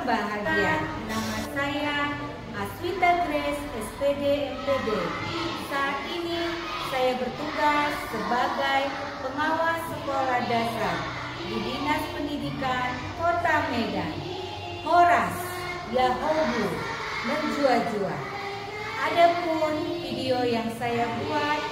berbahagia. Nama saya Aswita Grace, SPD MPD. Saat ini saya bertugas sebagai pengawas sekolah dasar di Dinas Pendidikan Kota Medan. Horas, Yahobu, menjua-jua. Adapun video yang saya buat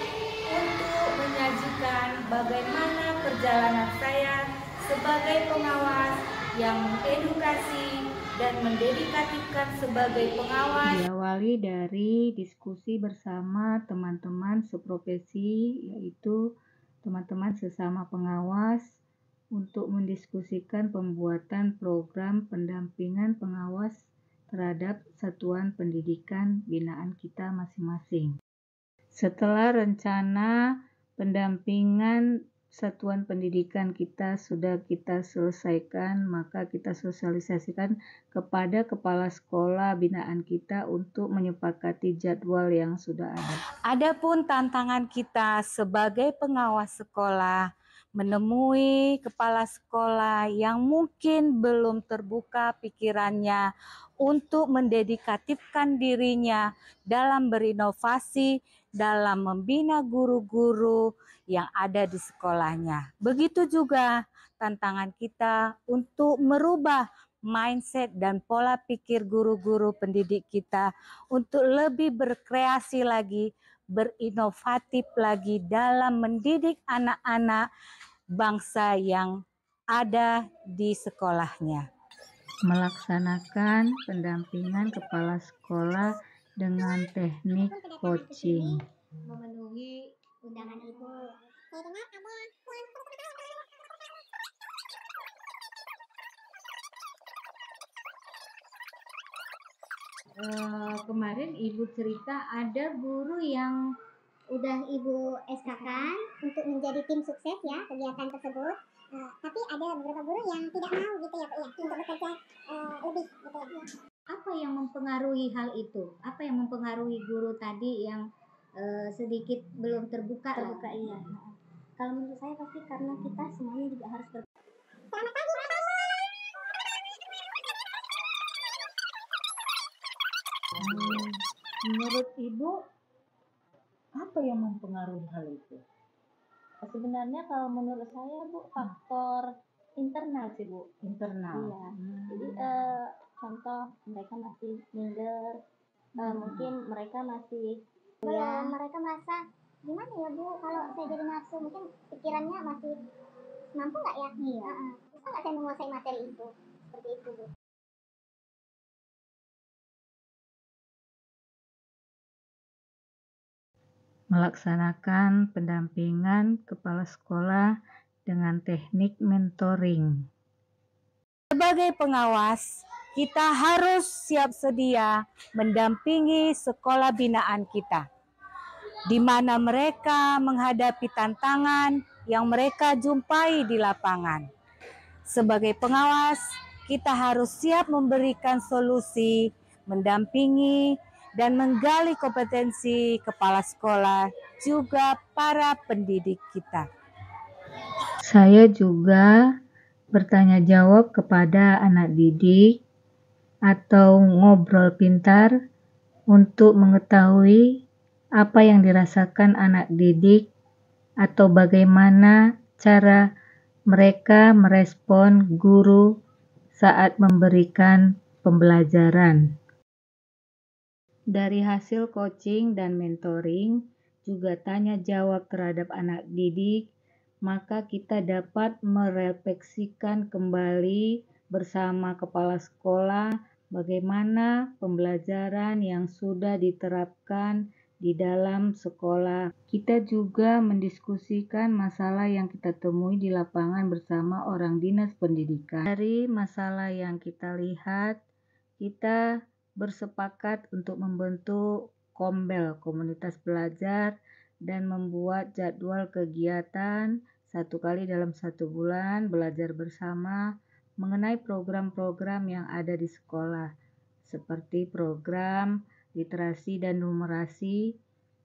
untuk menyajikan bagaimana perjalanan saya sebagai pengawas yang mengedukasi dan mendedikatifkan sebagai pengawas. Diawali dari diskusi bersama teman-teman seprofesi, yaitu teman-teman sesama pengawas, untuk mendiskusikan pembuatan program pendampingan pengawas terhadap satuan pendidikan binaan kita masing-masing. Setelah rencana pendampingan satuan pendidikan kita sudah kita selesaikan, maka kita sosialisasikan kepada kepala sekolah binaan kita untuk menyepakati jadwal yang sudah ada. Adapun tantangan kita sebagai pengawas sekolah menemui kepala sekolah yang mungkin belum terbuka pikirannya untuk mendedikatifkan dirinya dalam berinovasi, dalam membina guru-guru yang ada di sekolahnya. Begitu juga tantangan kita untuk merubah mindset dan pola pikir guru-guru pendidik kita untuk lebih berkreasi lagi, berinovatif lagi dalam mendidik anak-anak bangsa yang ada di sekolahnya. Melaksanakan pendampingan kepala sekolah dengan teknik coaching. Memenuhi undangan ibu. Kemarin ibu cerita ada guru yang Udah ibu SK-kan untuk menjadi tim sukses ya kegiatan tersebut. Tapi ada beberapa guru yang tidak mau gitu ya, Pak, ya, untuk bekerja lebih gitu ya. apa yang mempengaruhi hal itu? Apa yang mempengaruhi guru tadi yang sedikit belum terbuka? Iya. Kalau menurut saya pasti karena kita semuanya juga harus Menurut ibu, apa yang mempengaruhi hal itu? Sebenarnya kalau menurut saya Bu, faktor internal sih Bu. Internal. Iya. Jadi contoh mereka masih minder, mungkin mereka masih mereka merasa gimana ya Bu, kalau saya jadi nafsu mungkin pikirannya masih mampu nggak ya? Iya. Bisa nggak saya menguasai materi itu? Seperti itu Bu. Melaksanakan pendampingan kepala sekolah dengan teknik mentoring. Sebagai pengawas, kita harus siap sedia mendampingi sekolah binaan kita, di mana mereka menghadapi tantangan yang mereka jumpai di lapangan. Sebagai pengawas, kita harus siap memberikan solusi, mendampingi, dan menggali kompetensi kepala sekolah, juga para pendidik kita. Saya juga bertanya jawab kepada anak didik atau ngobrol pintar untuk mengetahui apa yang dirasakan anak didik atau bagaimana cara mereka merespon guru saat memberikan pembelajaran. Dari hasil coaching dan mentoring, juga tanya jawab terhadap anak didik, maka kita dapat merefleksikan kembali bersama kepala sekolah bagaimana pembelajaran yang sudah diterapkan di dalam sekolah. Kita juga mendiskusikan masalah yang kita temui di lapangan bersama orang dinas pendidikan. Dari masalah yang kita lihat, kita bersepakat untuk membentuk kombel, komunitas belajar, dan membuat jadwal kegiatan 1 kali dalam 1 bulan belajar bersama mengenai program-program yang ada di sekolah, seperti program literasi dan numerasi,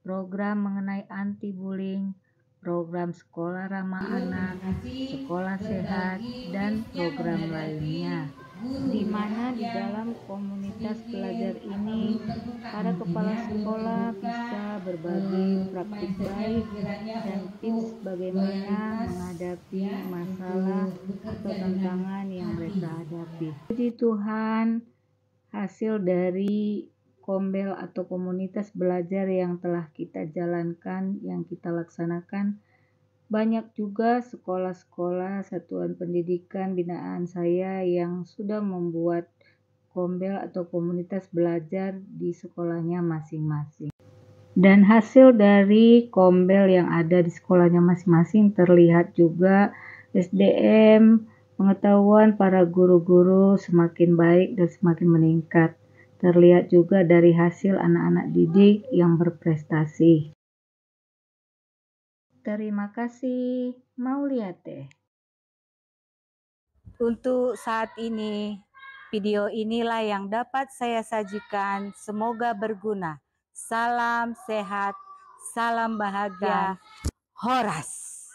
program mengenai anti-bullying, program sekolah ramah anak, sekolah sehat, dan program lainnya. di mana di dalam komunitas belajar ini para kepala sekolah bisa berbagi praktik baik dan tips bagaimana menghadapi masalah atau tantangan yang mereka hadapi. Puji Tuhan, hasil dari kombel atau komunitas belajar yang telah kita jalankan, yang kita laksanakan, banyak juga sekolah-sekolah satuan pendidikan binaan saya yang sudah membuat kombel atau komunitas belajar di sekolahnya masing-masing. Dan hasil dari kombel yang ada di sekolahnya masing-masing terlihat juga SDM, pengetahuan para guru-guru semakin baik dan semakin meningkat. Terlihat juga dari hasil anak-anak didik yang berprestasi. Terima kasih. Mau lihat deh. Untuk saat ini, video inilah yang dapat saya sajikan. Semoga berguna. Salam sehat, salam bahagia, Horas.